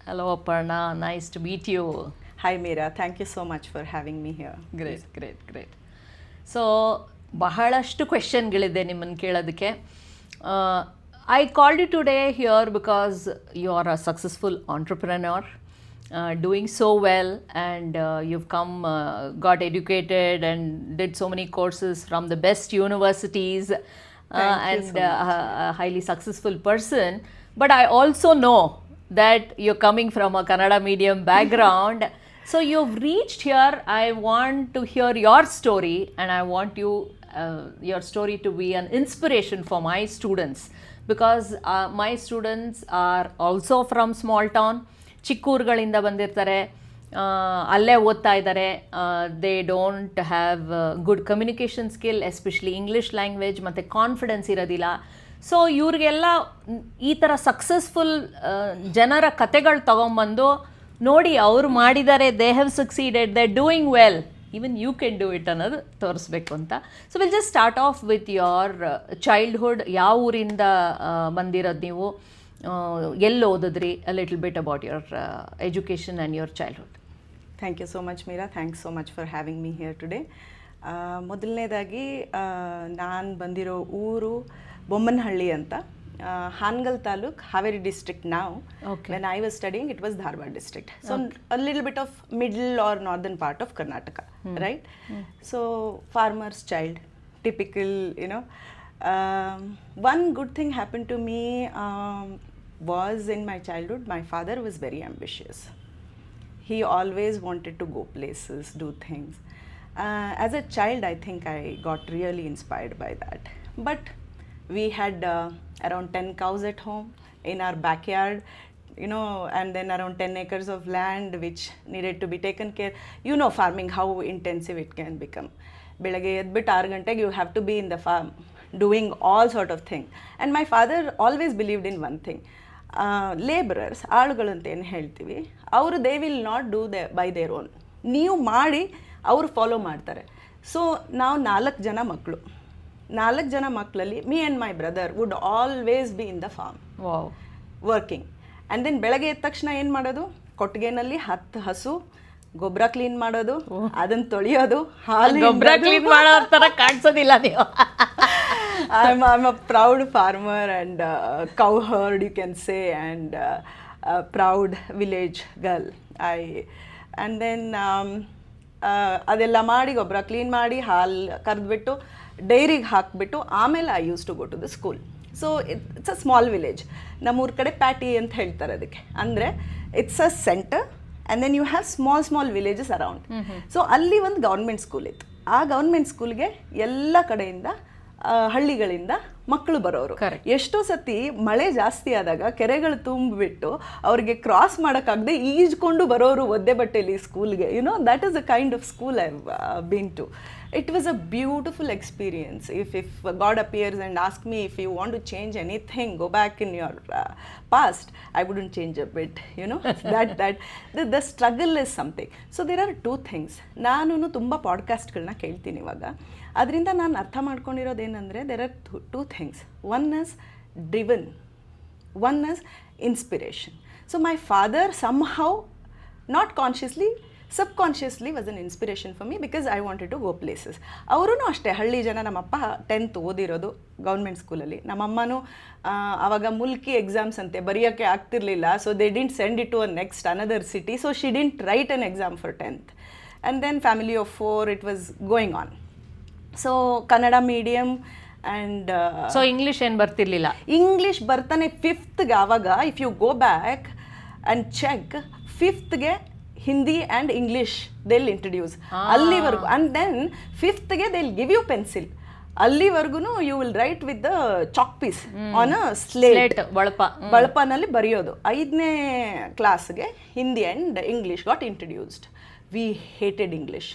Hello, Aparna. Nice to meet you. Hi, Meera. Thank you so much for having me here. Great so ಬಹಳಷ್ಟು ಕ್ವೆಶನ್ಗಳಿದೆ ನಿಮ್ಮನ್ನು ಕೇಳೋದಕ್ಕೆ. I called you today here because you are a successful entrepreneur, doing so well, and you've come, got educated and did so many courses from the best universities, and a highly successful person. But I also know that you're coming from a Kannada medium background. So you've reached here. I want to hear your story, and I want your story to be an inspiration for my students, because my students are also from small town. ಚಿಕ್ಕೂರುಗಳಿಂದ ಬಂದಿರ್ತಾರೆ, ಅಲ್ಲೇ ಓದ್ತಾ ಇದ್ದಾರೆ. They don't have good communication skill, especially English language, ಮತ್ತು confidence ಇರೋದಿಲ್ಲ. So ಇವ್ರಿಗೆಲ್ಲ ಈ ಥರ successful ಜನರ ಕತೆಗಳು ತೊಗೊಂಬಂದು ನೋಡಿ ಅವ್ರು ಮಾಡಿದ್ದಾರೆ, they have succeeded, they doing well, even you can do it ಅನ್ನೋದು ತೋರಿಸ್ಬೇಕು ಅಂತ. So will just start off with your childhood. ಯಾವ ಊರಿಂದ ಬಂದಿರೋದು ನೀವು, ಎಲ್ಲಿ ಓದಿದ್ರಿ, a little bit about your education and your childhood. Thank you so much, Meera. Thanks so much for having me here today. ಮೊದಲನೇದಾಗಿ ನಾನು ಬಂದಿರೋ ಊರು ಬೊಮ್ಮನಹಳ್ಳಿ ಅಂತ, ಹಾನಗಲ್ ತಾಲೂಕ್, ಹಾವೇರಿ ಡಿಸ್ಟ್ರಿಕ್ಟ್. ನಾವು when I was studying, it was Dharwad district, so a little bit of middle or northern part of Karnataka, right? So farmer's child, typical, you know. One good thing happened to me was in my childhood, my father was very ambitious. He always wanted to go places, do things. As a child, I think I got really inspired by that. But we had around 10 cows at home in our backyard, you know, and then around 10 acres of land which needed to be taken care. You know farming, how intensive it can become. ಬೆಳಗ್ಗೆ ಎದ್ಬಿಟ್ಟು 6 ಗಂಟೆಗೆ you have to be in the farm doing all sort of things. And my father always believed in one thing. Labourers, ಆಳುಗಳು ಅಂತ ಏನು ಹೇಳ್ತೀವಿ, ಅವರು they will not do by their own. ನೀವು ಮಾಡಿ ಅವರು ಫಾಲೋ ಮಾಡ್ತಾರೆ. ಸೊ ನಾವು 4 ಜನ ಮಕ್ಕಳು. 4 ಜನ ಮಕ್ಕಳಲ್ಲಿ me and my brother would always be in the farm working. And then ಬೆಳಗ್ಗೆ ಎದ್ದ ತಕ್ಷಣ ಏನು ಮಾಡೋದು, ಕೊಟ್ಟಿಗೆನಲ್ಲಿ 10 ಹಸು, ಗೊಬ್ಬರ ಕ್ಲೀನ್ ಮಾಡೋದು, ಅದನ್ನ ತೊಳೆಯೋದು, ಹಾಲು ಗೊಬ್ಬರ ಕ್ಲೀನ್ ಮಾಡೋ ಥರ ಕಾಣಿಸೋದಿಲ್ಲ ನೀವು. I'm a proud farmer and cow herd, you can say, and a proud village girl. And then ಅದೆಲ್ಲ ಮಾಡಿ ಗೊಬ್ಬರ ಕ್ಲೀನ್ ಮಾಡಿ ಹಾಲು ಕರೆದ್ಬಿಟ್ಟು ಡೈರಿಗೆ ಹಾಕಿಬಿಟ್ಟು ಆಮೇಲೆ I use to go to the school. So it's a small village. ನಮ್ಮೂರ ಕಡೆ ಪ್ಯಾಟಿ ಅಂತ ಹೇಳ್ತಾರೆ ಅದಕ್ಕೆ. ಅಂದರೆ it's a center and then you have small villages around. So ಅಲ್ಲಿ ಒಂದು ಗೌರ್ಮೆಂಟ್ ಸ್ಕೂಲ್ ಇತ್ತು. ಆ ಗೌರ್ಮೆಂಟ್ ಸ್ಕೂಲ್ಗೆ ಎಲ್ಲ ಕಡೆಯಿಂದ ಹಳ್ಳಿಗಳಿಂದ ಮಕ್ಕಳು ಬರೋರು. ಎಷ್ಟೋ ಸತಿ ಮಳೆ ಜಾಸ್ತಿ ಆದಾಗ ಕೆರೆಗಳು ತುಂಬಿಬಿಟ್ಟು ಅವ್ರಿಗೆ ಕ್ರಾಸ್ ಮಾಡೋಕ್ಕಾಗದೆ ಈಜ್ಕೊಂಡು ಬರೋರು ಒದ್ದೆ ಬಟ್ಟೆಯಲ್ಲಿ ಸ್ಕೂಲ್ಗೆ. You know, that is a kind of school I been to. It was a beautiful experience. If God appears and asks me if you want to change anything, go back in your past, I wouldn't change a bit, you know. The struggle is something. So there are 2 things. ನಾನು ತುಂಬ ಪಾಡ್ಕಾಸ್ಟ್ಗಳನ್ನ ಕೇಳ್ತೀನಿ ಇವಾಗ. ಅದರಿಂದ ನಾನು ಅರ್ಥ ಮಾಡ್ಕೊಂಡಿರೋದೇನೆಂದರೆ, there are 2 things. One is driven, one is inspiration. So my father somehow, not consciously, subconsciously was an inspiration for me because I wanted to go places. ಅವರೂ ಅಷ್ಟೇ ಹಳ್ಳಿ ಜನ. ನಮ್ಮಪ್ಪ 10th ಓದಿರೋದು ಗೌರ್ಮೆಂಟ್ ಸ್ಕೂಲಲ್ಲಿ. ನಮ್ಮಮ್ಮನೂ ಆವಾಗ ಮುಲ್ಕಿ ಎಕ್ಸಾಮ್ಸ್ ಅಂತೆ ಬರೆಯೋಕ್ಕೆ ಆಗ್ತಿರ್ಲಿಲ್ಲ. So they didn't send it to another city. So she didn't write an exam for 10th. And then family of 4, it was going on. So Kannada medium and so English ಏನು ಬರ್ತಿರ್ಲಿಲ್ಲ. English ಬರ್ತಾನೆ 5th ಆವಾಗ. If you go back and check, 5th Hindi and English they'll introduce. ಅಲ್ಲಿವರೆಗೂ. And then 5th they'll give you pencil. ಅಲ್ಲಿವರೆಗೂ you will write with the chalk piece on a slate, ಬಳಪನಲ್ಲಿ ಬರೆಯೋದು. 5ನೇ ಕ್ಲಾಸ್ಗೆ Hindi and English got introduced. We hated English.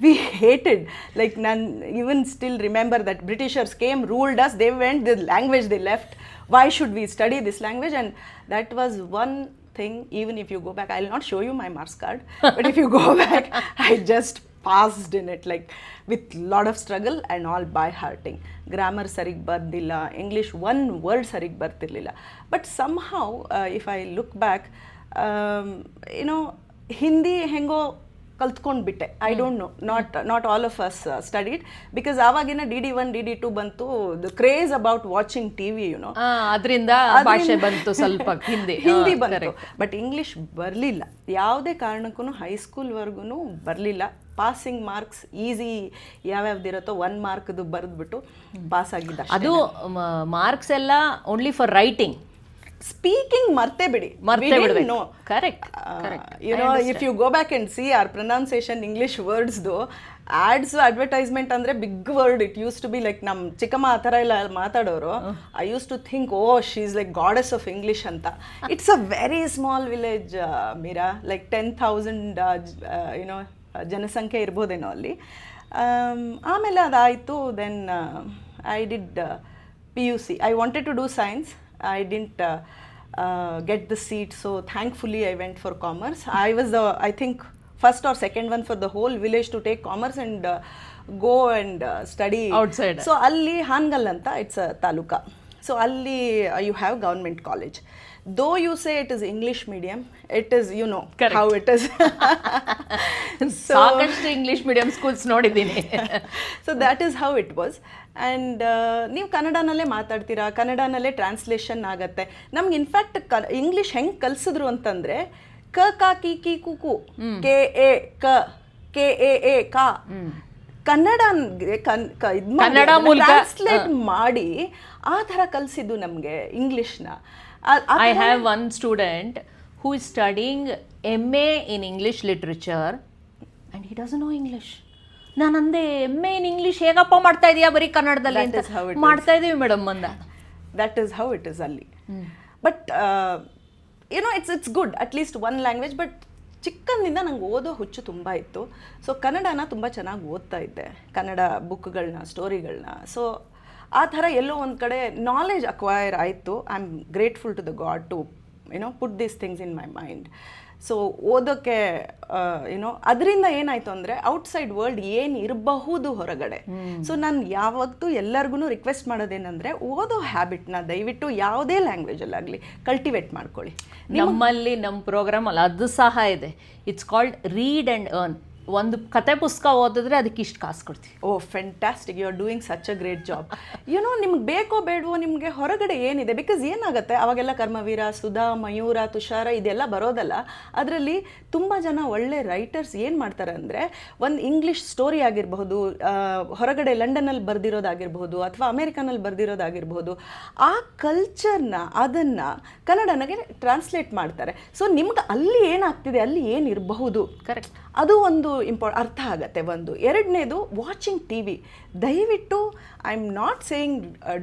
We hated, like, nan even still remember that Britishers came, ruled us, they went, the language they left, why should we study this language? And that was one thing. Even if you go back, I'll not show you my marks card, but if you go back, I just passed in it, like, with lot of struggle and all by hearting. Grammar sarig bardilla, English one word sarig bartirlilla, but somehow if I look back, you know Hindi ಹೆಂಗೋ ಕಲ್ತ್ಕೊಂಡ್ಬಿಟ್ಟೆ. I don't know, not all of us studied, because ಆವಾಗಿನ DD1 DD2 ಬಂತು, the craze about watching TV, you know, ಅದರಿಂದ ಭಾಷೆ ಬಂತು ಸ್ವಲ್ಪ ಹಿಂದಿ ಬಂತು. But English ಬರಲಿಲ್ಲ, ಯಾವುದೇ ಕಾರಣಕ್ಕೂ ಹೈಸ್ಕೂಲ್ವರೆಗೂ ಬರಲಿಲ್ಲ. ಪಾಸಿಂಗ್ ಮಾರ್ಕ್ಸ್ ಈಸಿ ಯಾವ್ಯಾವ್ದಿರುತ್ತೋ 1 ಮಾರ್ಕ್ದು ಬರೆದ್ಬಿಟ್ಟು ಪಾಸ್ ಆಗಿದ್ದ. ಅದು ಮಾರ್ಕ್ಸ್ ಎಲ್ಲ ಓನ್ಲಿ ಫಾರ್ ರೈಟಿಂಗ್. ಸ್ಪೀಕಿಂಗ್ ಮರ್ತೇ ಬಿಡಿ, no. Correct. If you go back and see our pronunciation English ವರ್ಡ್ಸ್ದು, ಆಡ್ಸ್ ಅಡ್ವರ್ಟೈಸ್ಮೆಂಟ್ ಅಂದರೆ big word. It use to be like ನಮ್ಮ ಚಿಕ್ಕಮ್ಮ ಆ ಥರ ಎಲ್ಲ ಮಾತಾಡೋರು. I use to think, oh she is like goddess of English ಅಂತ. It's a very small village Meera, like 10,000 YONO ಜನಸಂಖ್ಯೆ ಇರ್ಬೋದೇನೋ ಅಲ್ಲಿ. ಆಮೇಲೆ ಅದಾಯಿತು. Then I did PUC. I wanted to do science. I didn't get the seat, so thankfully I went for commerce. I was the, I think, first or second one for the whole village to take commerce and go and study outside. So alli Hangal anta, it's a taluka. So alli you have government college. Though you say it is English medium, it is, you know, correct, how it is. ಸಾಕಷ್ಟು English medium schools ನೋಡಿದ್ದೀನಿ. So that is how it was. And ನೀವು ಕನ್ನಡನಲ್ಲೇ ಮಾತಾಡ್ತೀರಾ, ಕನ್ನಡನಲ್ಲೇ translation ಆಗುತ್ತೆ. ನಮ್ಗೆ in fact English ಹೆಂಗೆ ಕಲಿಸಿದ್ರು ಅಂತಂದರೆ, ಕ ಕ ಕಿ ಕಿ ಕು ಕು, ಕೆ ಎ ಕ, ಕೆ ಎ ಕಾ, ಕನ್ನಡ ಟ್ರಾನ್ಸ್ಲೇಟ್ ಮಾಡಿ ಆ ಥರ ಕಲಿಸಿದ್ದು ನಮಗೆ ಇಂಗ್ಲೀಷ್ನ. I have one student who is studying MA in English literature and he doesn't know English. ನಾನು ಅಂದೆ, MA in English ಹೇಗಪ್ಪ ಮಾಡ್ತಾ ಇದೀಯಾ ಬರೀ ಕನ್ನಡದಲ್ಲಿ ಅಂತ. ಮಾಡ್ತಾ ಇದೀವಿ ಮೇಡಮ್ ಅಂದ. That is how it is ಅಲ್ಲಿ. But you know it's good, at least one language. But ಚಿಕ್ಕಂದಿಂದ ನಂಗೆ ಓದೋ ಹುಚ್ಚು ತುಂಬ ಇತ್ತು. ಸೊ ಕನ್ನಡನ ತುಂಬ ಚೆನ್ನಾಗಿ ಓದ್ತಾ ಇದ್ದೆ, ಕನ್ನಡ ಬುಕ್ಗಳನ್ನ, ಸ್ಟೋರಿಗಳನ್ನ. ಸೊ ಆ ಥರ ಎಲ್ಲೋ ಒಂದು ಕಡೆ ನಾಲೆಜ್ ಅಕ್ವೈರ್ ಆಯಿತು. I am grateful to the god to you know put these things in my mind. So ಓದೋಕ್ಕೆ ಯುನೋ ಅದರಿಂದ ಏನಾಯಿತು ಅಂದರೆ, ಔಟ್ಸೈಡ್ ವರ್ಲ್ಡ್ ಏನು ಇರಬಹುದು ಹೊರಗಡೆ. ಸೊ ನಾನು ಯಾವತ್ತೂ ಎಲ್ಲರಿಗೂ ರಿಕ್ವೆಸ್ಟ್ ಮಾಡೋದೇನೆಂದರೆ, ಓದೋ ಹ್ಯಾಬಿಟ್ನ ದಯವಿಟ್ಟು ಯಾವುದೇ ಲ್ಯಾಂಗ್ವೇಜಲ್ಲಾಗಲಿ ಕಲ್ಟಿವೇಟ್ ಮಾಡ್ಕೊಳ್ಳಿ. ನಮ್ಮಲ್ಲಿ ನಮ್ಮ ಪ್ರೋಗ್ರಾಮಲ್ಲಿ ಅದು ಸಹ ಇದೆ. It's called read and earn. ಒಂದು ಕತೆ ಪುಸ್ತಕ ಓದಿದ್ರೆ ಅದಕ್ಕೆ ಇಷ್ಟು ಕಾಸು ಕೊಡ್ತೀವಿ. Oh fantastic, you are doing such a great job. You know ನಿಮ್ಗೆ ಬೇಕೋ ಬೇಡವೋ, ನಿಮಗೆ ಹೊರಗಡೆ ಏನಿದೆ, ಬಿಕಾಸ್ ಏನಾಗುತ್ತೆ ಅವಾಗೆಲ್ಲ ಕರ್ಮವೀರ, ಸುಧಾ, ಮಯೂರ, ತುಷಾರ ಇದೆಲ್ಲ ಬರೋದಲ್ಲ. ಅದರಲ್ಲಿ ತುಂಬ ಜನ ಒಳ್ಳೆ ರೈಟರ್ಸ್ ಏನು ಮಾಡ್ತಾರೆ ಅಂದರೆ, ಒಂದು ಇಂಗ್ಲೀಷ್ ಸ್ಟೋರಿ ಆಗಿರಬಹುದು, ಹೊರಗಡೆ ಲಂಡನಲ್ಲಿ ಬರೆದಿರೋದಾಗಿರ್ಬೋದು ಅಥವಾ ಅಮೇರಿಕನಲ್ಲಿ ಬರೆದಿರೋದಾಗಿರ್ಬೋದು, ಆ ಕಲ್ಚರ್ನ ಅದನ್ನು ಕನ್ನಡನಿಗೆ ಟ್ರಾನ್ಸ್ಲೇಟ್ ಮಾಡ್ತಾರೆ. ಸೊ ನಿಮ್ಗೆ ಅಲ್ಲಿ ಏನಾಗ್ತಿದೆ, ಅಲ್ಲಿ ಏನಿರಬಹುದು, ಕರೆಕ್ಟ್, ಅದು ಒಂದು ಅರ್ಥ ಆಗುತ್ತೆ. ಒಂದು ಎರಡನೇದು ವಾಚಿಂಗ್ TV. ದಯವಿಟ್ಟು I am not saying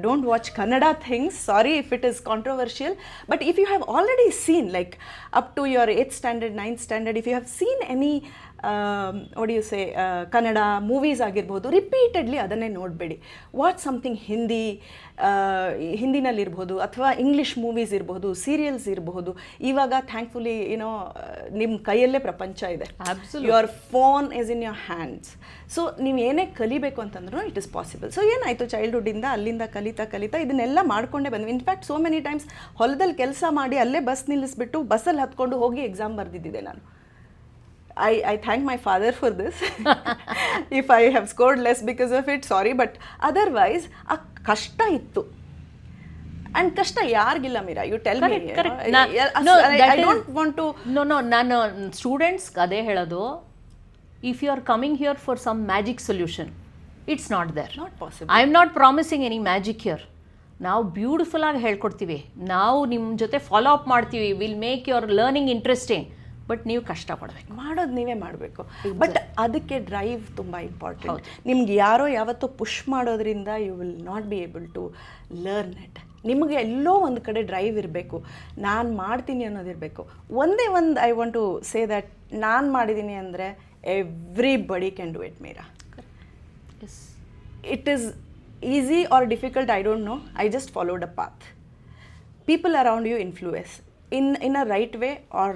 don't watch Kannada things, sorry if it is controversial, but if you have already seen like up to your 8th standard 9th standard, ಇಫ್ ಯು ಹ್ಯಾವ್ ಸೀನ್ any what you say Kannada movies ಆಗಿರ್ಬೋದು, repeatedly ಅದನ್ನೇ ನೋಡಬೇಡಿ. Watch something ಹಿಂದಿನಲ್ಲಿರ್ಬೋದು ಅಥವಾ English movies ಇರ್ಬೋದು, serials ಇರಬಹುದು. ಇವಾಗ ಥ್ಯಾಂಕ್ಫುಲಿ ಏನೋ ನಿಮ್ಮ ಕೈಯಲ್ಲೇ ಪ್ರಪಂಚ ಇದೆ. Your phone is in your hands. So ನೀವು ಏನೇ ಕಲಿಬೇಕು ಅಂತಂದ್ರೂ ಇಟ್ ಇಸ್ ಪಾಸಿಬಲ್. ಸೊ ಏನಾಯಿತು, ಚೈಲ್ಡ್ಹುಡ್ಡಿಂದ ಅಲ್ಲಿಂದ ಕಲಿತಾ ಇದನ್ನೆಲ್ಲ ಮಾಡ್ಕೊಂಡೇ ಬಂದ್ವಿ. ಇನ್ಫ್ಯಾಕ್ಟ್ ಸೋ ಮೆನಿ ಟೈಮ್ಸ್ ಹೊಲದಲ್ಲಿ ಕೆಲಸ ಮಾಡಿ ಅಲ್ಲೇ ಬಸ್ ನಿಲ್ಲಿಸ್ಬಿಟ್ಟು ಬಸ್ಸಲ್ಲಿ ಹತ್ಕೊಂಡು ಹೋಗಿ ಎಕ್ಸಾಮ್ ಬರೆದಿದ್ದೆ ನಾನು. I thank my father for this. If I have scored less because of it, sorry, but otherwise ಆ ಕಷ್ಟ ಇತ್ತು. ಆ್ಯಂಡ್ ಕಷ್ಟ ಯಾರಿಗಿಲ್ಲ Meera, you tell me. I don't want to ನಾನು ಸ್ಟೂಡೆಂಟ್ಸ್ ಅದೇ ಹೇಳೋದು, if you are coming here for some magic solution, it's not there. Not possible. I am not promising any magic here. ನಾವು beautiful ಆಗಿ ಹೇಳ್ಕೊಡ್ತೀವಿ, ನಾವು ನಿಮ್ಮ ಜೊತೆ ಫಾಲೋ ಅಪ್ ಮಾಡ್ತೀವಿ, will make your learning interesting. But ನೀವು ಕಷ್ಟಪಡಬೇಕು, ಮಾಡೋದು ನೀವೇ ಮಾಡಬೇಕು. ಬಟ್ ಅದಕ್ಕೆ ಡ್ರೈವ್ ತುಂಬ ಇಂಪಾರ್ಟೆಂಟ್. ನಿಮ್ಗೆ ಯಾರೋ ಯಾವತ್ತೂ ಪುಷ್ ಮಾಡೋದ್ರಿಂದ you will not be able to learn it. ನಿಮಗೆ ಎಲ್ಲೋ ಒಂದು ಕಡೆ ಡ್ರೈವ್ ಇರಬೇಕು, ನಾನು ಮಾಡ್ತೀನಿ ಅನ್ನೋದಿರಬೇಕು. ಒಂದೇ ಒಂದು I want to say that, ನಾನು ಮಾಡಿದ್ದೀನಿ ಅಂದರೆ everybody can do it Meera. It is easy or difficult, I don't know. I just followed a path. People around you influence in a right way or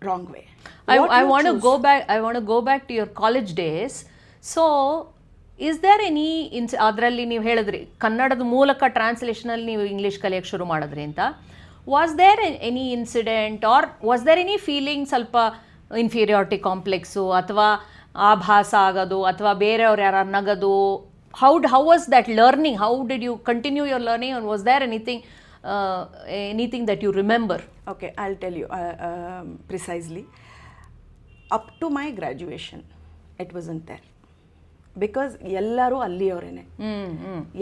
wrong way. I want to go back to your college days. So is there any ಅದರಲ್ಲಿ ನೀವು ಹೇಳಿದ್ರಿ ಕನ್ನಡದ ಮೂಲಕ ಟ್ರಾನ್ಸ್ಲೇಷನಲ್ಲಿ ನೀವು English ಕಲಿಯೋಕ್ಕೆ ಶುರು ಮಾಡಿದ್ರಿ ಅಂತ. Was there any incident or was there any feeling ಸ್ವಲ್ಪ ಇನ್ಫೀರಿಯಾರಿಟಿ ಕಾಂಪ್ಲೆಕ್ಸು ಅಥವಾ ಆಭಾಸ ಆಗೋದು ಅಥವಾ ಬೇರೆಯವ್ರು ಯಾರು ನಗೋದು? How was that learning? How did you continue your learning and was there anything that you remember? Okay, I'll tell you precisely. Up to my graduation, it wasn't there. Because ಎಲ್ಲರೂ ಅಲ್ಲಿಯವರೇನೆ,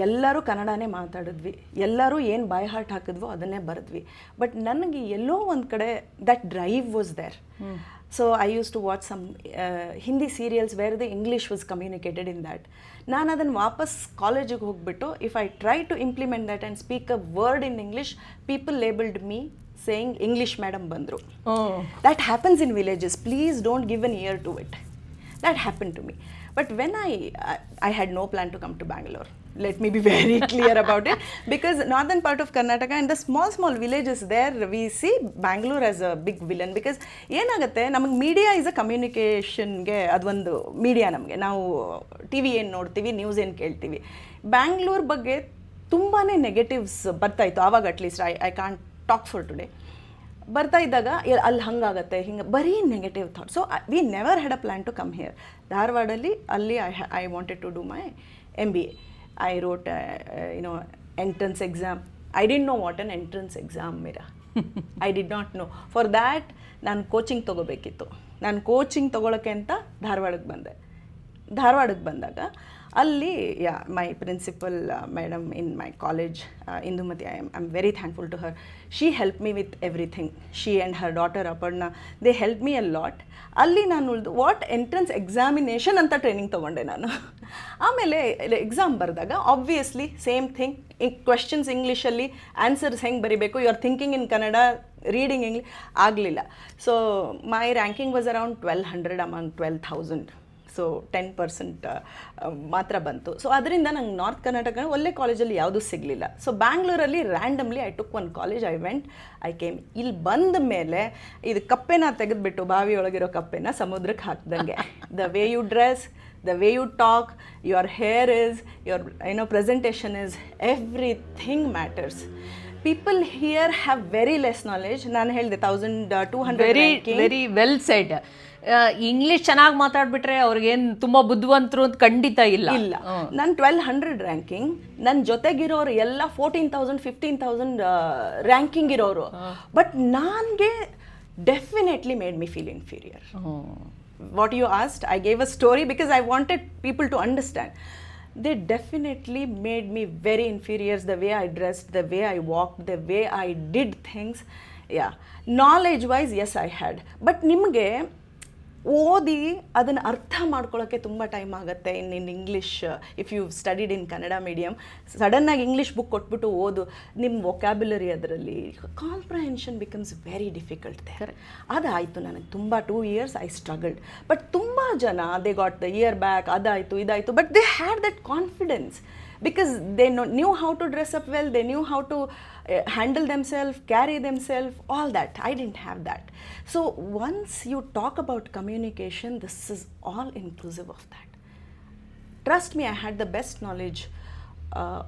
ಎಲ್ಲರೂ ಕನ್ನಡನೇ ಮಾತಾಡಿದ್ವಿ, ಎಲ್ಲರೂ ಏನು ಬೈ ಹಾರ್ಟ್ ಹಾಕಿದ್ವೋ ಅದನ್ನೇ ಬರೆದ್ವಿ. But ನನಗೆ ಎಲ್ಲೋ ಒಂದು ಕಡೆ that drive was there. So I use to watch some Hindi serials where the English was communicated in that. ನಾನು ಅದನ್ನು ವಾಪಸ್ ಕಾಲೇಜಿಗೆ ಹೋಗ್ಬಿಟ್ಟು if I try to implement that and speak a word in English, people labelled me saying English madam bandru. That happens in villages. Please don't give an ear to it. That happened to me. But when I had no plan to come to Bangalore. Let me be very clear about it. Because northern part of Karnataka and the small villages there, we see Bangalore as a big villain. Because ಏನಾಗುತ್ತೆ, ನಮಗೆ media is a ಕಮ್ಯುನಿಕೇಷನ್ಗೆ ಅದೊಂದು media. ನಮಗೆ ನಾವು T V ಏನು ನೋಡ್ತೀವಿ, news ಏನು ಕೇಳ್ತೀವಿ. ಬ್ಯಾಂಗ್ಳೂರ್ ಬಗ್ಗೆ ತುಂಬಾ ನೆಗೆಟಿವ್ಸ್ ಬರ್ತಾಯಿತ್ತು ಆವಾಗ. At least I can't talk for today. ಬರ್ತಾ ಇದ್ದಾಗ ಅಲ್ಲಿ ಹಂಗಾಗತ್ತೆ, ಹಿಂಗೆ ಬರೀ negative thought. So we never had a plan to come here. ಧಾರವಾಡಲ್ಲಿ ಅಲ್ಲಿ I wanted to do my MBA. I wrote entrance exam. I didn't know what an entrance exam Meera. I did not know. For that ನಾನು coaching ತೊಗೋಬೇಕಿತ್ತು. ನಾನು coaching ತೊಗೊಳಕ್ಕೆ ಅಂತ ಧಾರವಾಡಕ್ಕೆ ಬಂದೆ. ಧಾರವಾಡಕ್ಕೆ ಬಂದಾಗ ಅಲ್ಲಿ my principal madam in my college, Indumathi, I am very thankful to her. She help me with everything. She and her daughter Aparna, they help me a lot. ಅಲ್ಲಿ ನಾನು ವಾಟ್ ಎಂಟ್ರೆನ್ಸ್ ಎಕ್ಸಾಮಿನೇಷನ್ ಅಂತ ಟ್ರೈನಿಂಗ್ ತೊಗೊಂಡೆ ನಾನು. ಆಮೇಲೆ ಎಕ್ಸಾಮ್ ಬರೆದಾಗ obviously same thing, questions ಇಂಗ್ಲೀಷಲ್ಲಿ, answers ಹೆಂಗೆ ಬರೀಬೇಕು, you are thinking in Kannada, reading English ಆಗಲಿಲ್ಲ. So my ranking was around 1200 among 12,000. So 10% ಮಾತ್ರ ಬಂತು. ಸೊ ಅದರಿಂದ ನಂಗೆ ನಾರ್ತ್ ಕರ್ನಾಟಕ ಒಳ್ಳೆ ಕಾಲೇಜಲ್ಲಿ ಯಾವುದೂ ಸಿಗಲಿಲ್ಲ. ಸೊ ಬ್ಯಾಂಗ್ಳೂರಲ್ಲಿ randomly I took one college, I went, I came. ಇಲ್ಲಿ ಬಂದ ಮೇಲೆ ಇದು ಕಪ್ಪೆನ ತೆಗೆದುಬಿಟ್ಟು, ಬಾವಿಯೊಳಗಿರೋ ಕಪ್ಪೆನ ಸಮುದ್ರಕ್ಕೆ ಹಾಕ್ದಂಗೆ, the way you dress, the way you talk, your hair is, your presentation is, everything matters. People here have very less knowledge. ನಾನು ಹೇಳಿದೆ 1200 ವೆರಿ ವೆಲ್ ಸೆಡ್. ಇಂಗ್ಲೀಷ್ ಚೆನ್ನಾಗಿ ಮಾತಾಡ್ಬಿಟ್ರೆ ಅವ್ರಿಗೇನು ತುಂಬ ಬುದ್ಧಿವಂತರು ಅಂತ ಖಂಡಿತ ಇಲ್ಲ. ನನ್ನ 1200 ರ್ಯಾಂಕಿಂಗ್, ನನ್ನ ಜೊತೆಗಿರೋರು ಎಲ್ಲ 14,000 15,000 ರ್ಯಾಂಕಿಂಗ್ ಇರೋರು. ಬಟ್ ನನಗೆ definitely made me feel inferior. What you asked, I gave a story because I wanted people to understand. They definitely made me very inferior. The way I dressed, the way I walked, the way I did things. Yeah, knowledge wise, yes, I had. But ನಿಮಗೆ ಓದಿ ಅದನ್ನು ಅರ್ಥ ಮಾಡ್ಕೊಳ್ಳೋಕ್ಕೆ ತುಂಬ time ಆಗುತ್ತೆ. In English, if you studied in Kannada medium, ಸಡನ್ನಾಗಿ English book ಕೊಟ್ಬಿಟ್ಟು ಓದು, ನಿಮ್ಮ ವೊಕ್ಯಾಬ್ಯುಲರಿ ಅದರಲ್ಲಿ comprehension becomes very difficult there. ಅದಾಯಿತು ನನಗೆ ತುಂಬ. 2 years ಐ ಸ್ಟ್ರಗಲ್ಡ್. ಬಟ್ ತುಂಬ ಜನ they got the year back, ಅದಾಯಿತು ಇದಾಯಿತು, but they had that confidence because they knew how to dress up well, they knew how to handle themselves, carry themselves, all that. I didn't have that. So once you talk about communication, this is all inclusive of that. Trust me, I had the best knowledge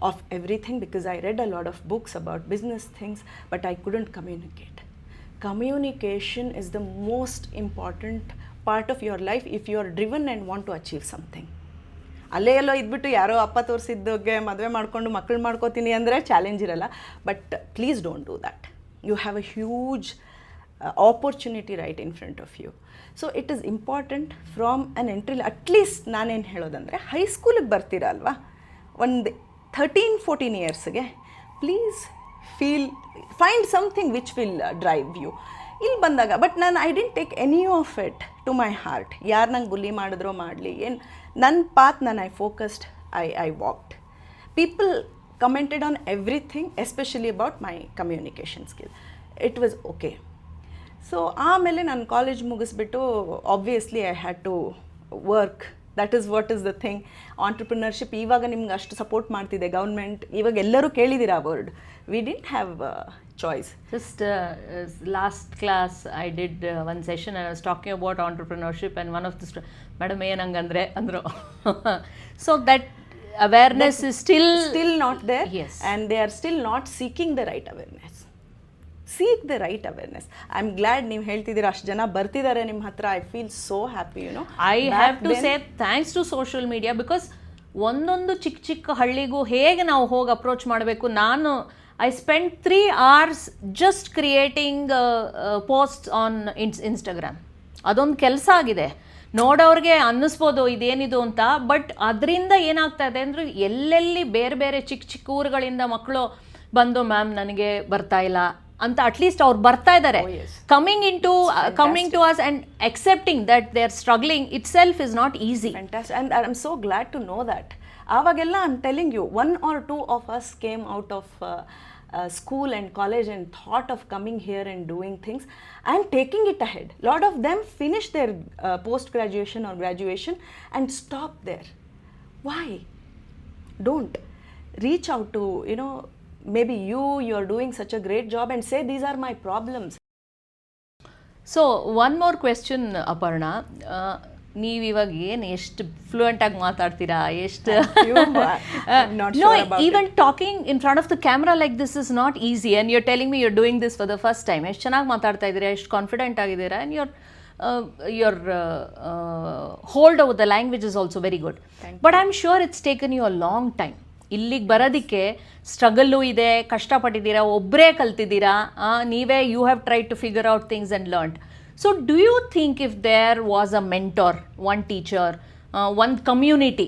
of everything because I read a lot of books about business things, but I couldn't communicate. Communication is the most important part of your life if you are driven and want to achieve something. ಅಲ್ಲೇ ಎಲ್ಲೋ ಇದ್ಬಿಟ್ಟು ಯಾರೋ ಅಪ್ಪ ತೋರಿಸಿದ್ದೋಗೆ ಮದುವೆ ಮಾಡಿಕೊಂಡು ಮಕ್ಕಳು ಮಾಡ್ಕೋತೀನಿ ಅಂದರೆ challenge ಇರಲ್ಲ. But please don't do that. You have a huge opportunity right in front of you. So it is important from an entry. At least ನಾನೇನು ಹೇಳೋದಂದರೆ, ಹೈಸ್ಕೂಲಿಗೆ ಬರ್ತೀರಲ್ವಾ, ಒಂದು 13-14 ಇಯರ್ಸ್ಗೆ, please find something which will drive you. ಇಲ್ಲಿ ಬಂದಾಗ but ನಾನು I didn't take any of it to my heart. ಯಾರು ನಂಗೆ ಬುಲ್ಲಿ ಮಾಡಿದ್ರೋ ಮಾಡಲಿ, ಏನು ನನ್ನ ಪಾತ್, ನಾನು I focused, I walked. People commented on everything, especially about my communication skill. It was okay. So ಆಮೇಲೆ ನಾನು ಕಾಲೇಜ್ ಮುಗಿಸ್ಬಿಟ್ಟು obviously I had to work. That is what is the thing. Entrepreneurship ಇವಾಗ ನಿಮ್ಗೆ ಅಷ್ಟು support ಮಾಡ್ತಿದೆ government. ಇವಾಗ ಎಲ್ಲರೂ ಕೇಳಿದ್ದೀರಾ ಆ word. We didn't have choice. Just last class I did one session and I was talking about entrepreneurship and one of the madam ಏನಂಗಂದ್ರೆ ಅಂದ್ರು. So that awareness is still not there. Yes. And they are still not seeking the right awareness. Seek the right awareness. I am glad ನೀವು ಹೇಳ್ತಿದ್ದೀರಾ ಅಷ್ಟು ಜನ ಬರ್ತಿದ್ದಾರೆ ನಿಮ್ಮ ಹತ್ರ. I feel so happy. I have to say thanks to social media, because ಒಂದೊಂದು ಚಿಕ್ಕ ಚಿಕ್ಕ ಹಳ್ಳಿಗೂ ಹೇಗೆ ನಾವು ಹೋಗಿ ಅಪ್ರೋಚ್ ಮಾಡಬೇಕು. ನಾನು I spend 3 hours just creating post on Instagram. ಅದೊಂದು ಕೆಲಸ ಆಗಿದೆ. ನೋಡೋರಿಗೆ ಅನ್ನಿಸ್ಬೋದು ಇದೇನಿದು ಅಂತ, ಬಟ್ ಅದರಿಂದ ಏನಾಗ್ತಾ ಇದೆ ಅಂದರೆ ಎಲ್ಲೆಲ್ಲಿ ಬೇರೆ ಬೇರೆ ಚಿಕ್ಕ ಚಿಕ್ಕ ಊರುಗಳಿಂದ ಮಕ್ಕಳು ಬಂದು ಮ್ಯಾಮ್ ನನಗೆ ಬರ್ತಾ ಇಲ್ಲ ಅಂತ ಅಟ್ಲೀಸ್ಟ್ ಅವ್ರು ಬರ್ತಾ ಇದ್ದಾರೆ. Coming to us and accepting that they are struggling itself is not easy. Fantastic. And I'm so glad to know that. Avagella, I'm telling you, 1 or 2 of us came out of school and college and thought of coming here and doing things and taking it ahead. Lot of them finished their post-graduation or graduation and stop there. Why? Don't. Reach out to, maybe you're doing such a great job and say, these are my problems. So one more question Aparna, ನೀವು ಇವಾಗ ಏನು ಎಷ್ಟು fluent ಆಗಿ ಮಾತಾಡ್ತೀರಾ, ಎಷ್ಟು even talking in front of the camera like this is not easy and you're telling me you're doing this for the first time. ಎಷ್ಟು ಚೆನ್ನಾಗಿ ಮಾತಾಡ್ತಾ ಇದ್ದೀರಾ, ಎಷ್ಟು ಕಾನ್ಫಿಡೆಂಟ್ ಆಗಿದ್ದೀರಾ, and your hold over the language is also very good. But I'm sure it's taken you a long time. ಇಲ್ಲಿಗೆ ಬರೋದಕ್ಕೆ ಸ್ಟ್ರಗಲ್ಲು ಇದೆ, ಕಷ್ಟಪಟ್ಟಿದ್ದೀರಾ, ಒಬ್ಬರೇ ಕಲ್ತಿದ್ದೀರಾ, ನೀವೇ you have try to figure out things and learned. So do you think if there was a mentor, one teacher, ಒಂದು community,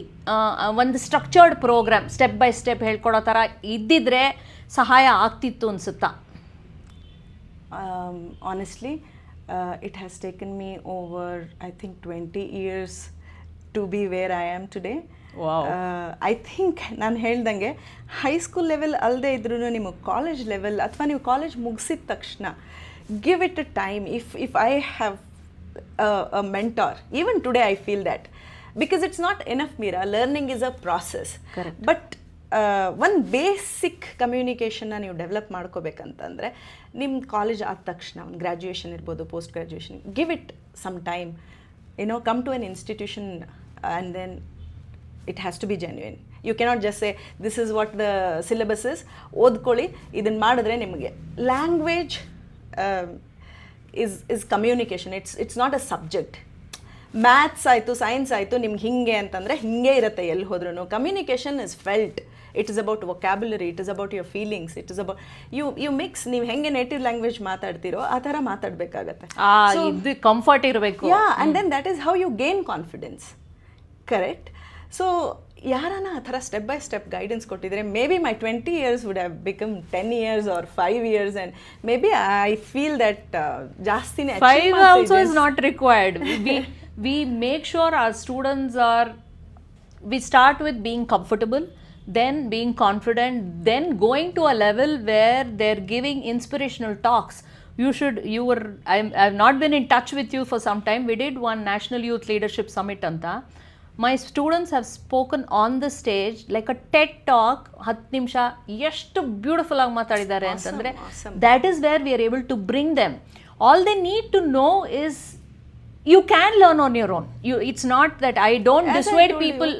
ಒಂದು structured program step by step ಹೇಳ್ಕೊಡೋ ಥರ ಇದ್ದಿದ್ರೆ ಸಹಾಯ ಆಗ್ತಿತ್ತು ಅನಿಸುತ್ತಾ? Honestly, it has taken me over, I think, 20 years to be where I am today. Wow. I think ನಾನು ಹೇಳ್ದಂಗೆ ಹೈಸ್ಕೂಲ್ ಲೆವೆಲ್ ಅಲ್ಲದೆ ಇದ್ರೂ ನಿಮಗೆ ಕಾಲೇಜ್ ಲೆವೆಲ್ ಅಥವಾ ನೀವು ಕಾಲೇಜ್ ಮುಗಿಸಿದ ತಕ್ಷಣ give it a time. If I have a mentor, even today I feel that, because it's not enough Meera, learning is a process. But ಒಂದು ಬೇಸಿಕ್ ಕಮ್ಯುನಿಕೇಷನ್ನ ನೀವು ಡೆವಲಪ್ ಮಾಡ್ಕೋಬೇಕಂತಂದರೆ ನಿಮ್ಮ ಕಾಲೇಜ್ ಆದ ತಕ್ಷಣ ಒಂದು ಗ್ರ್ಯಾಜುಯೇಷನ್ ಇರ್ಬೋದು, post graduation, give it some time, come to an institution and then it has to be genuine. You cannot just say this is what the syllabus is, ಓದ್ಕೊಳ್ಳಿ, ಇದನ್ನು ಮಾಡಿದ್ರೆ ನಿಮಗೆ. Language is communication. It's not a subject. Maths ಆಯಿತು, science ಆಯಿತು, ನಿಮ್ಗೆ ಹಿಂಗೆ ಅಂತಂದರೆ ಹಿಂಗೆ ಇರುತ್ತೆ ಎಲ್ಲಿ ಹೋದ್ರೂ. Communication is felt. It is about vocabulary, it is about your feelings, it is about you mix. ನೀವು ಹೆಂಗೆ ನೇಟಿವ್ ಲ್ಯಾಂಗ್ವೇಜ್ ಮಾತಾಡ್ತೀರೋ ಆ ಥರ ಮಾತಾಡಬೇಕಾಗತ್ತೆ. ಇದು ಕಂಫರ್ಟ್ ಇರಬೇಕು. And then that is how you gain confidence. Correct. So ಯಾರನ್ನ ಆ ಥರ ಸ್ಟೆಪ್ ಬೈ ಸ್ಟೆಪ್ ಗೈಡೆನ್ಸ್ ಕೊಟ್ಟಿದ್ರೆ maybe my 20 years would have become 10 years or 5 years, and maybe I feel that ಜಾಸ್ತಿನೇ 5 also is not required. We make sure our students we start with being comfortable, then being confident, then going to a level where they're giving inspirational talks. I've not been in touch with you for some time. We did one National Youth Leadership Summit anta. My students have spoken on the stage like a TED talk. 10 ನಿಮಿಷ ಎಷ್ಟು beautiful ಆಗಿ ಮಾತಾಡಿದ್ದಾರೆ ಅಂತಂದರೆ that is where we are able to bring them. All they need to know is you can learn on your own. It's not that I don't dissuade people.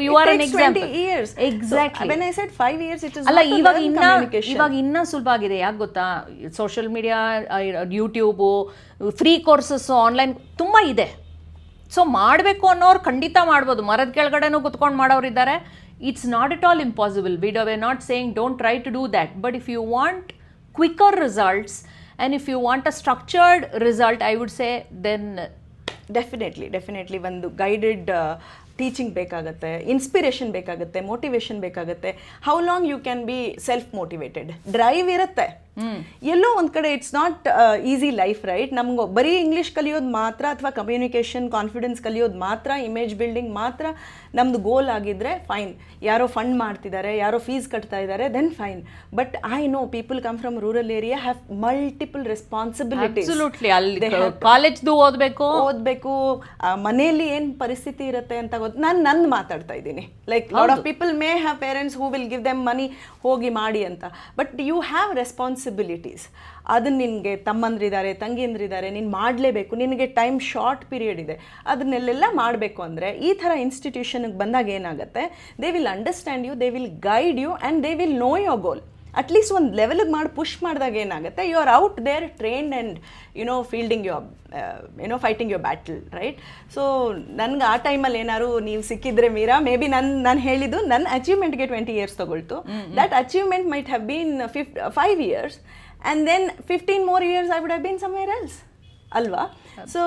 You are an example. 20 years. Exactly. So, when I said 5 years, it is ಅಲ್ಲ, not communication. ಇವಾಗ ಇನ್ನೂ ಸುಲಭ ಆಗಿದೆ. ಯಾಕೆ ಗೊತ್ತಾ? Social media, YouTube, free courses online ತುಂಬ ಇದೆ. So ಮಾಡಬೇಕು ಅನ್ನೋರು ಖಂಡಿತ ಮಾಡ್ಬೋದು. ಮರದ ಕೆಳಗಡೆನೂ ಕುತ್ಕೊಂಡು ಮಾಡೋರಿದ್ದಾರೆ. It's not at all impossible. We are not saying don't try to do that. But if you want quicker results and if you want a structured result, I would say, then definitely ಒಂದು guided teaching ಬೇಕಾಗುತ್ತೆ, inspiration ಬೇಕಾಗುತ್ತೆ, motivation ಬೇಕಾಗುತ್ತೆ. How long you can be self motivated? Drive ಇರುತ್ತೆ ಎಲ್ಲೋ ಒಂದು ಕಡೆ. It's not easy life, right? ನಮ್ಗೆ ಬರೀ ಇಂಗ್ಲೀಷ್ ಕಲಿಯೋದು ಮಾತ್ರ ಅಥವಾ ಕಮ್ಯುನಿಕೇಷನ್, ಕಾನ್ಫಿಡೆನ್ಸ್ ಕಲಿಯೋದು ಮಾತ್ರ, ಇಮೇಜ್ ಬಿಲ್ಡಿಂಗ್ ಮಾತ್ರ ನಮ್ದು ಗೋಲ್ ಆಗಿದ್ರೆ ಫೈನ್. ಯಾರೋ ಫಂಡ್ ಮಾಡ್ತಿದ್ದಾರೆ, ಯಾರೋ ಫೀಸ್ ಕಟ್ತಾ ಇದ್ದಾರೆ, then fine. But I know people come from rural area have multiple responsibilities. Absolutely. ಅಲ್ಲಿ ಕಾಲೇಜ್ದು ಓದಬೇಕು, ಮನೆಯಲ್ಲಿ ಏನು ಪರಿಸ್ಥಿತಿ ಇರುತ್ತೆ ಅಂತ ಗೊತ್ತು. ನಾನು ಮಾತಾಡ್ತಾ ಇದ್ದೀನಿ. Like lot of people may have parents who will give them money, ಹೋಗಿ ಮಾಡಿ ಅಂತ. But you have responsibilities. ಅದನ್ನ ನಿನಗೆ ತಮ್ಮಂದ್ರಿದ್ದಾರೆ, ತಂಗಿಯಂದ್ರಿದ್ದಾರೆ, ನೀನು ಮಾಡಲೇಬೇಕು. ನಿನಗೆ ಟೈಮ್ ಶಾರ್ಟ್ ಪೀರಿಯಡ್ ಇದೆ. ಅದನ್ನೆಲ್ಲ ಮಾಡಬೇಕು ಅಂದರೆ ಈ ಥರ ಇನ್ಸ್ಟಿಟ್ಯೂಷನ್ಗೆ ಬಂದಾಗ ಏನಾಗುತ್ತೆ, they will understand you, they will guide you, and they will know your goal. At least ಒಂದು ಲೆವೆಲ್ಗೆ ಮಾಡಿ ಪುಷ್ ಮಾಡಿದಾಗ ಏನಾಗುತ್ತೆ, you are out there trained and fielding your fighting your battle, right? So ನನಗೆ ಆ ಟೈಮಲ್ಲಿ ಏನಾದ್ರು ನೀವು ಸಿಕ್ಕಿದ್ರೆ ಮೀರಾ, ಮೇ ಬಿ ನಾನು ಹೇಳಿದ್ದು ನನ್ನ ಅಚೀವ್ಮೆಂಟ್ಗೆ 20 years ತೊಗೊಳ್ತು. That achievement might have been 5 years, and then 15 more years I would have been somewhere else, ಅಲ್ವಾ? So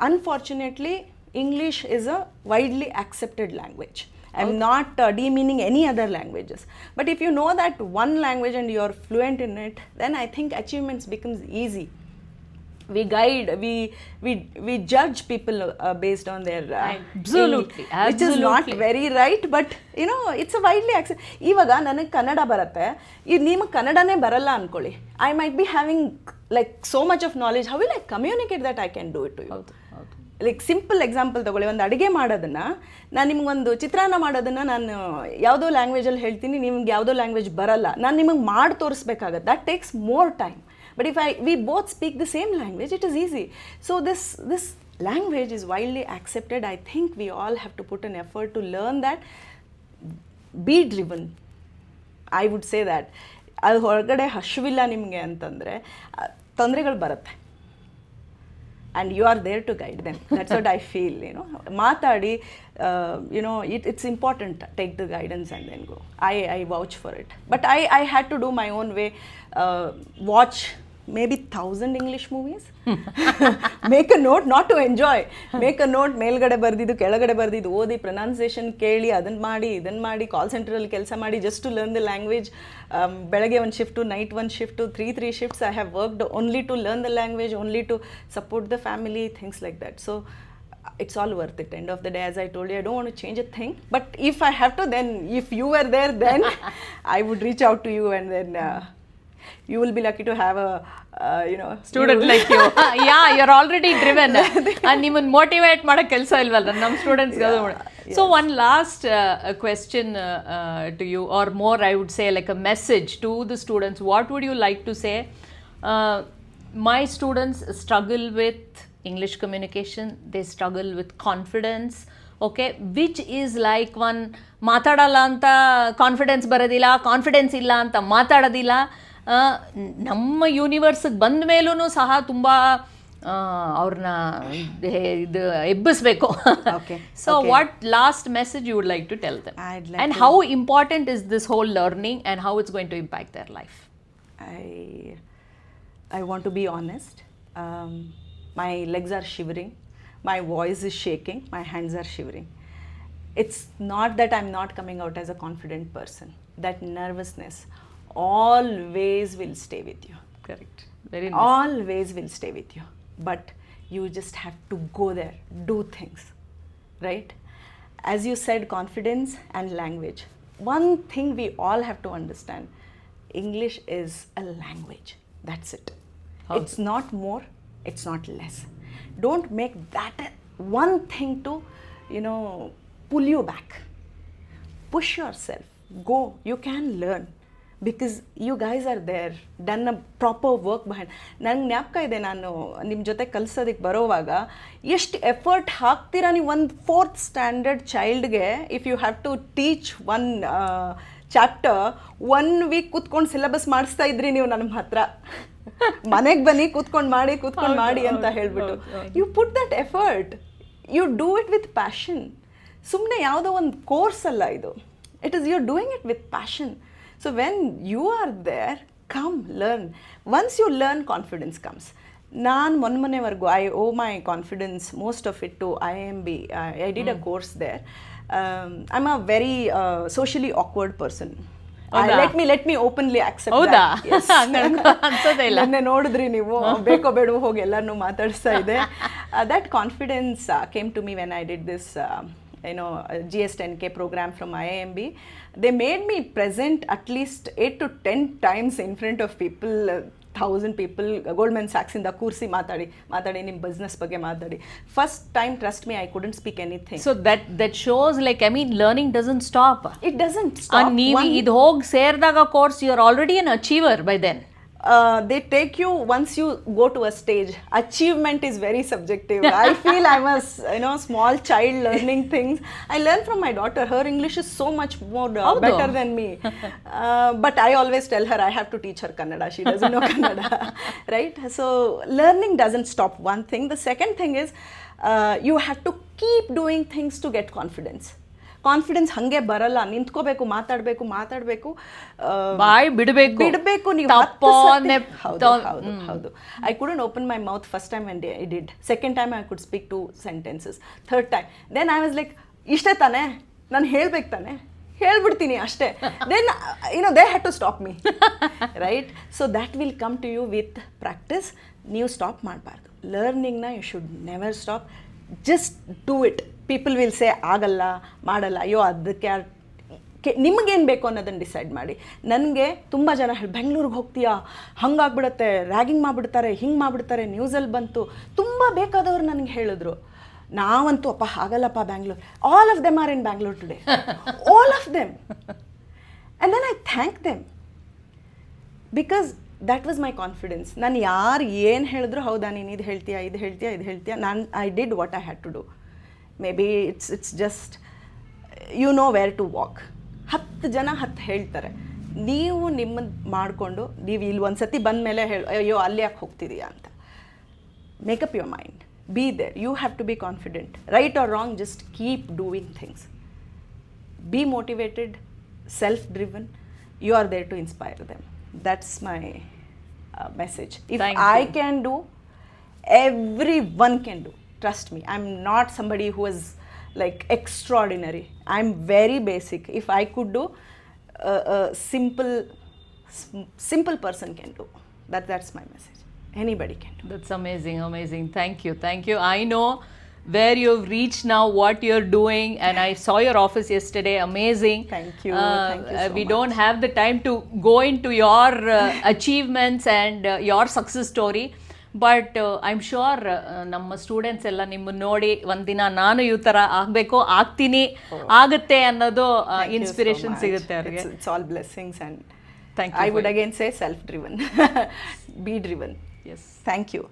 unfortunately English is a widely accepted language. I'm not demeaning any other languages. But if you know that one language and you're fluent in it, then I think achievements becomes easy. We guide, we judge people based on their Absolutely, English, which is not very right, but it's a widely accepted. ಇವಾಗ ನನಗೆ ಕನ್ನಡ ಬರುತ್ತೆ, ನಿಮಗೆ ಕನ್ನಡನೇ ಬರಲ್ಲ ಅನ್ಕೊಳ್ಳಿ, I might be having like so much of knowledge. How will I communicate that I can do it to you? Like simple example ತಗೊಳ್ಳಿ, ಒಂದು ಅಡುಗೆ ಮಾಡೋದನ್ನು, ನಾನು ನಿಮ್ಗೊಂದು ಚಿತ್ರಾನ್ನ ಮಾಡೋದನ್ನು ನಾನು ಯಾವುದೋ ಲ್ಯಾಂಗ್ವೇಜಲ್ಲಿ ಹೇಳ್ತೀನಿ, ನಿಮ್ಗೆ ಯಾವುದೋ ಲ್ಯಾಂಗ್ವೇಜ್ ಬರಲ್ಲ, ನಾನು ನಿಮಗೆ ಮಾಡಿ ತೋರಿಸ್ಬೇಕಾಗತ್ತೆ. That takes more time. But if we both speak the same language, it is easy. So this language is widely accepted. I think we all have to put an effort to learn that. Be driven, I would say that. ಅದು ಹೊರಗಡೆ ಹಶುವಿಲ್ಲ ನಿಮಗೆ ಅಂತಂದರೆ ತೊಂದರೆಗಳು ಬರುತ್ತೆ. And you are there to guide them. That's what I feel, Matadi, it's important. Take the guidance and then go. I vouch for it. But I had to do my own way. Watch maybe 1,000 English movies. Make a note, not to enjoy. Make a note, ಮೇಲ್ಗಡೆ ಬರ್ದಿದ್ದು ಕೆಳಗಡೆ ಬರ್ದಿದ್ದು ಓದಿ, pronunciation ಕೇಳಿ, ಅದನ್ನು ಮಾಡಿ ಇದನ್ನು ಮಾಡಿ, ಕಾಲ್ ಸೆಂಟ್ರಲ್ಲಿ ಕೆಲಸ ಮಾಡಿ, just to learn the language. ಬೆಳಗ್ಗೆ ಒಂದು ಶಿಫ್ಟು, ನೈಟ್ ಒಂದು shift, 3 shifts I have worked only to learn the language, only to support the family, things like that. So it's all worth it. End of the day, as I told you, I don't want to change a thing. But if I have to, then if you were there, then I would reach out to you, and then you will be lucky to have a student like you. Yeah, you are already driven. ನಿಮ್ಮನ್ನು motivate ಮಾಡೋ ಕೆಲಸ ಇಲ್ವಲ್ಲ ನಮ್ಮ ಸ್ಟೂಡೆಂಟ್ಸ್ಗೆ. So one last question to you, are more I would say like a message to the students. What would you like to say? My students struggle with English communication, they struggle with confidence, okay, which is like one ಮಾತಾಡಲ್ಲ ಅಂತ confidence ಬರೋದಿಲ್ಲ, confidence ಇಲ್ಲ ಅಂತ ಮಾತಾಡೋದಿಲ್ಲ. ನಮ್ಮ ಯೂನಿವರ್ಸಿಗೆ ಬಂದ ಮೇಲೂ ಸಹ ತುಂಬ ಅವ್ರನ್ನ ಇದು ಎಬ್ಬಿಸ್ಬೇಕು. So what last message you would like to tell them, and how important is this whole learning and how it's going to impact their life? I want to be honest. My legs are shivering, my voice is shaking, my hands are shivering. It's not that I'm not coming out as a confident person. That nervousness always will stay with you. Correct. Very nice. Always will stay with you. But you just have to go there, do things, right? As you said, confidence and language. One thing we all have to understand, English is a language. That's it. It's not more, it's not less. Don't make that one thing to pull you back. Push yourself, go, you can learn, because you guys are there, done a proper work behind. ನಂಗೆ ಜ್ಞಾಪಕ ಇದೆ, ನಾನು ನಿಮ್ಮ ಜೊತೆ ಕಲಿಸೋದಕ್ಕೆ ಬರೋವಾಗ ಎಷ್ಟು effort ಹಾಕ್ತೀರಾ ನೀವು. ಒಂದು 4th standard ಚೈಲ್ಡ್ಗೆ if you have to teach one chapter, 1 week ಕೂತ್ಕೊಂಡು ಸಿಲೆಬಸ್ ಮಾಡಿಸ್ತಾ ಇದ್ರಿ ನೀವು ನನ್ನ ಹತ್ರ. ಮನೆಗೆ ಬನ್ನಿ, ಕೂತ್ಕೊಂಡು ಮಾಡಿ ಅಂತ ಹೇಳ್ಬಿಟ್ಟು. You put that effort, you do it with passion. ಸುಮ್ಮನೆ ಯಾವುದೋ ಒಂದು ಕೋರ್ಸ್ ಅಲ್ಲ ಇದು. It is you are doing it with passion. So when you are there, come learn. Once you learn, confidence comes. ನಾನು ಮೊನ್ನೆವರೆಗೂ I owe my confidence most of it to IIMB. I did a course there. I am a very socially awkward person. let me openly accept that. Yes. ನೆನ್ನೆ ನೋಡಿದ್ರಿ ನೀವು, ಬೇಕೋ ಬೇಡವೋ ಹೋಗಿ ಎಲ್ಲರನ್ನೂ ಮಾತಾಡಿಸ್ತಾ ಇದೆ. That confidence came to me when I did this GS10K program from IIMB. They made me present at least 8 to 10 times in front of people, 1,000 people. Goldman Sachs ಇಂದ ಕೂರಿಸಿ ಮಾತಾಡಿ ನಿಮ್ಮ ಬಿಸ್ನೆಸ್ ಬಗ್ಗೆ ಮಾತಾಡಿ. First time, trust me, I couldn't speak anything. So that shows like, I mean, learning doesn't stop. It doesn't stop. ನೀವು ಇದು ಹೋಗಿ ಸೇರಿದಾಗ course, you are already an achiever by then. they take you once you go to a stage. Achievement is very subjective. I feel I'm a small child learning things. I learn from my daughter. Her English is so much more better than me. But I always tell her I have to teach her Kannada. She doesn't know Kannada, right? So learning doesn't stop. One thing. The second thing is you have to keep doing things to get confidence. Confidence ಹಾಗೆ ಬರಲ್ಲ, ನಿಂತ್ಕೋಬೇಕು, ಮಾತಾಡಬೇಕು ಬಾಯ್ ಬಿಡಬೇಕು ನೀವು ಹೌದು. I couldn't open my mouth first time when I did. Second time I could speak 2 sentences. Third time then I was like ಇಷ್ಟೇ ತಾನೇ, ನಾನು ಹೇಳ್ಬೇಕು ತಾನೆ, ಹೇಳ್ಬಿಡ್ತೀನಿ ಅಷ್ಟೇ. Then they had to stop me, right? So that will come to you with practice. ನೀವು stop ಮಾಡಬಾರ್ದು. ಲರ್ನಿಂಗ್ನ you should never stop. Just do it. People will say ಆಗಲ್ಲ, ಮಾಡಲ್ಲ, ಅಯ್ಯೋ ಅದಕ್ಕೆ ನಿಮಗೇನು ಬೇಕು ಅನ್ನೋದನ್ನು ಡಿಸೈಡ್ ಮಾಡಿ. ನನಗೆ ತುಂಬ ಜನ ಬೆಂಗಳೂರಿಗೆ ಹೋಗ್ತೀಯಾ, ಹಂಗಾಗ್ಬಿಡುತ್ತೆ, ರ್ಯಾಗಿಂಗ್ ಮಾಡಿಬಿಡ್ತಾರೆ, ಹಿಂಗೆ ಮಾಡಿಬಿಡ್ತಾರೆ, ನ್ಯೂಸಲ್ಲಿ ಬಂತು, ತುಂಬ ಬೇಕಾದವ್ರು ನನಗೆ ಹೇಳಿದ್ರು. ನಾವಂತೂ ಅಪ್ಪ ಆಗಲ್ಲಪ್ಪ Bangalore. All of them are in Bangalore today, all of them. And then I thank them because that was my confidence. ನಾನು ಯಾರು ಏನು ಹೇಳಿದ್ರು, ಹೌದಾ ನೀನು ಇದು ಹೇಳ್ತೀಯಾ, ನಾನು I did what I had to do. Maybe it's just you know where to walk. 10 ಜನ 10 ಹೇಳ್ತಾರೆ, ನೀವು ನಿಮ್ಮನ್ನು ಮಾಡಿಕೊಂಡು ನೀವು ಇಲ್ಲಿ ಒಂದು ಸತಿ ಬಂದ ಮೇಲೆ ಅಯ್ಯೋ ಅಲ್ಲಿ ಯಾಕೆ ಹೋಗ್ತಿದೀಯಾ ಅಂತ. Make up your mind, be there. You have to be confident. Right or wrong, just keep doing things. Be motivated, self driven. You are there to inspire them. That's my message. If I can do, everyone can do. Trust me, I'm not somebody who is like extraordinary. I'm very basic. If I could do, a simple person can do. That's my message. Anybody can do. That's amazing. Thank you. I know where you've reached now, what you're doing, and I saw your office yesterday. Amazing. Thank you so we much. don't have the time to go into your achievements and your success story, but I'm sure ನಮ್ಮ students ಎಲ್ಲ ನಿಮ್ಮನ್ನು ನೋಡಿ ಒಂದಿನ ನಾನು ಈ ಥರ ಆಗಬೇಕು, ಆಗುತ್ತೆ ಅನ್ನೋದು ಇನ್ಸ್ಪಿರೇಷನ್ ಸಿಗುತ್ತೆ ಅವ್ರಿಗೆ. It's all blessings, and thank you. I would again say self-driven. Be driven. Yes. Thank you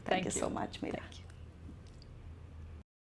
so much, Meera. Thank you.